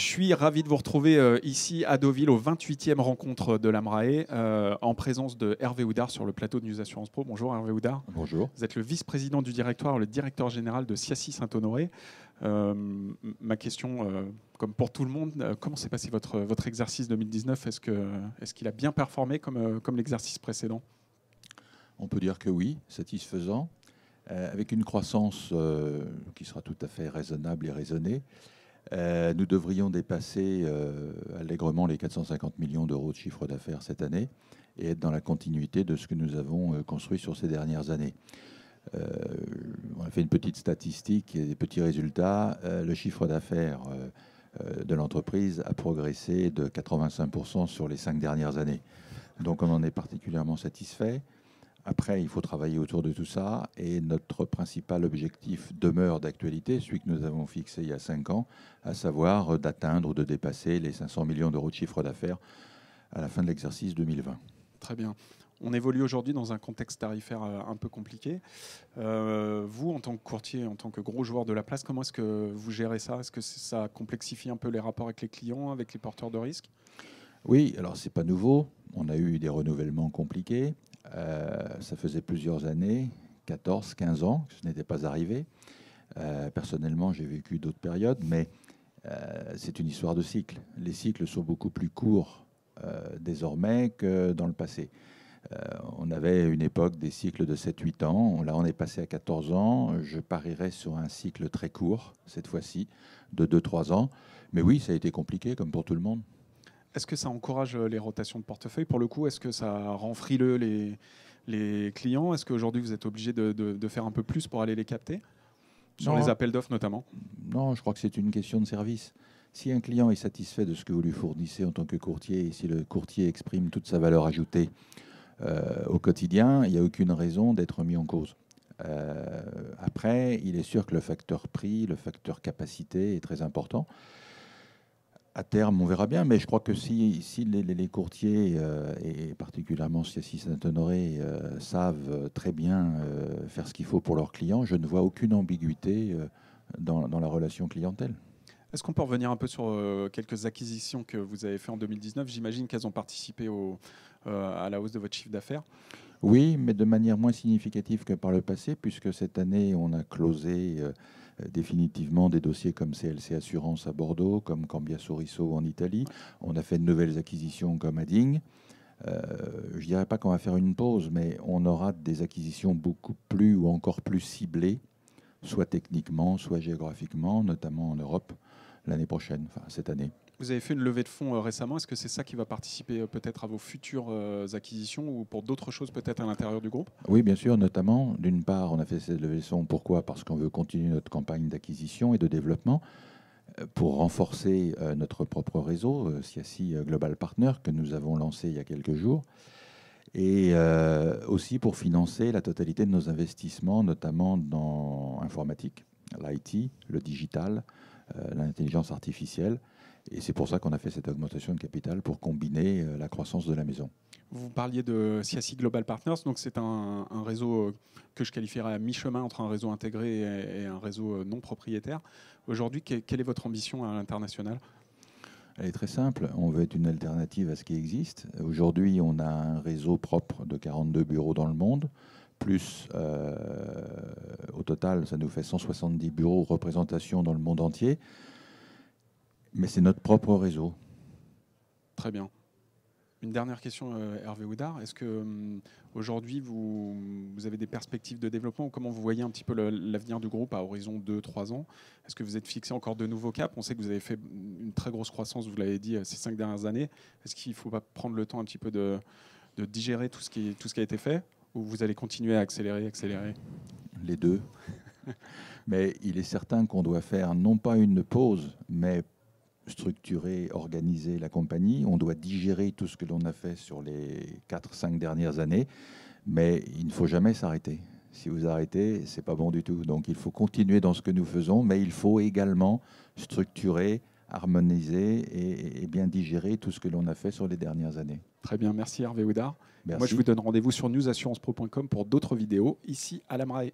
Je suis ravi de vous retrouver ici à Deauville au 28e rencontre de l'AMRAE en présence de Hervé Houdard sur le plateau de News Assurance Pro. Bonjour Hervé Houdard. Bonjour. Vous êtes le vice-président du directoire, le directeur général de Siaci Saint-Honoré. Ma question, comme pour tout le monde, comment s'est passé votre exercice 2019 ? Est-ce qu'il a bien performé comme l'exercice précédent ? On peut dire que oui, satisfaisant, avec une croissance qui sera tout à fait raisonnable et raisonnée. Nous devrions dépasser allègrement les 450 millions d'euros de chiffre d'affaires cette année et être dans la continuité de ce que nous avons construit sur ces dernières années. On a fait une petite statistique et des petits résultats. Le chiffre d'affaires de l'entreprise a progressé de 85% sur les 5 dernières années. Donc on en est particulièrement satisfait. Après, il faut travailler autour de tout ça et notre principal objectif demeure d'actualité, celui que nous avons fixé il y a 5 ans, à savoir d'atteindre ou de dépasser les 500 millions d'euros de chiffre d'affaires à la fin de l'exercice 2020. Très bien. On évolue aujourd'hui dans un contexte tarifaire un peu compliqué. Vous, en tant que courtier, en tant que gros joueur de la place, comment est-ce que vous gérez ça ? Est-ce que ça complexifie un peu les rapports avec les clients, avec les porteurs de risques ? Oui, alors c'est pas nouveau. On a eu des renouvellements compliqués. Ça faisait plusieurs années, 14, 15 ans, que ce n'était pas arrivé. Personnellement, j'ai vécu d'autres périodes, mais c'est une histoire de cycle. Les cycles sont beaucoup plus courts désormais que dans le passé. On avait une époque des cycles de 7-8 ans. Là, on est passé à 14 ans. Je parierais sur un cycle très court, cette fois-ci, de 2-3 ans. Mais oui, ça a été compliqué, comme pour tout le monde. Est-ce que ça encourage les rotations de portefeuille pour le coup ? Est-ce que ça rend frileux les clients ? Est-ce qu'aujourd'hui vous êtes obligé de faire un peu plus pour aller les capter ? Sur les appels d'offres notamment ? Non, je crois que c'est une question de service. Si un client est satisfait de ce que vous lui fournissez en tant que courtier et si le courtier exprime toute sa valeur ajoutée au quotidien, il n'y a aucune raison d'être mis en cause. Après, il est sûr que le facteur prix, le facteur capacité est très important. À terme, on verra bien, mais je crois que si les courtiers, et particulièrement Siaci Saint-Honoré, savent très bien faire ce qu'il faut pour leurs clients, je ne vois aucune ambiguïté dans la relation clientèle. Est-ce qu'on peut revenir un peu sur quelques acquisitions que vous avez faites en 2019 ? J'imagine qu'elles ont participé à la hausse de votre chiffre d'affaires. Oui, mais de manière moins significative que par le passé, puisque cette année, on a closé définitivement des dossiers comme CLC Assurance à Bordeaux, comme Cambiaso Risso en Italie. On a fait de nouvelles acquisitions comme Adding. Je ne dirais pas qu'on va faire une pause, mais on aura des acquisitions beaucoup plus ou encore plus ciblées, soit techniquement, soit géographiquement, notamment en Europe, l'année prochaine, enfin cette année. Vous avez fait une levée de fonds récemment. Est-ce que c'est ça qui va participer peut-être à vos futures acquisitions ou pour d'autres choses peut-être à l'intérieur du groupe ? Oui, bien sûr, notamment. D'une part, on a fait cette levée de fonds. Pourquoi ? Parce qu'on veut continuer notre campagne d'acquisition et de développement pour renforcer notre propre réseau, Siaci Global Partner, que nous avons lancé il y a quelques jours. Et aussi pour financer la totalité de nos investissements, notamment dans l'informatique, l'IT, le digital, l'intelligence artificielle. Et c'est pour ça qu'on a fait cette augmentation de capital pour combiner la croissance de la maison. Vous parliez de Siaci Global Partners, donc c'est un réseau que je qualifierais à mi-chemin entre un réseau intégré et un réseau non propriétaire. Aujourd'hui, quelle est votre ambition à l'international ? Elle est très simple, on veut être une alternative à ce qui existe. Aujourd'hui, on a un réseau propre de 42 bureaux dans le monde, plus au total, ça nous fait 170 bureaux représentation dans le monde entier. Mais c'est notre propre réseau. Très bien. Une dernière question, Hervé Houdard. Est-ce que aujourd'hui, vous avez des perspectives de développement ou comment vous voyez un petit peu l'avenir du groupe à horizon 2-3 ans ? Est-ce que vous êtes fixé encore de nouveaux caps ? On sait que vous avez fait une très grosse croissance, vous l'avez dit, ces 5 dernières années. Est-ce qu'il ne faut pas prendre le temps un petit peu de digérer tout ce qui a été fait ou vous allez continuer à accélérer ? Les deux. Mais il est certain qu'on doit faire non pas une pause, mais structurer, organiser la compagnie. On doit digérer tout ce que l'on a fait sur les 4-5 dernières années, mais il ne faut jamais s'arrêter. Si vous arrêtez, c'est pas bon du tout. Donc il faut continuer dans ce que nous faisons, mais il faut également structurer, harmoniser et bien digérer tout ce que l'on a fait sur les dernières années. Très bien, merci Hervé Houdard. Merci. Moi, je vous donne rendez-vous sur newsassurancepro.com pour d'autres vidéos ici à l'AMRAE.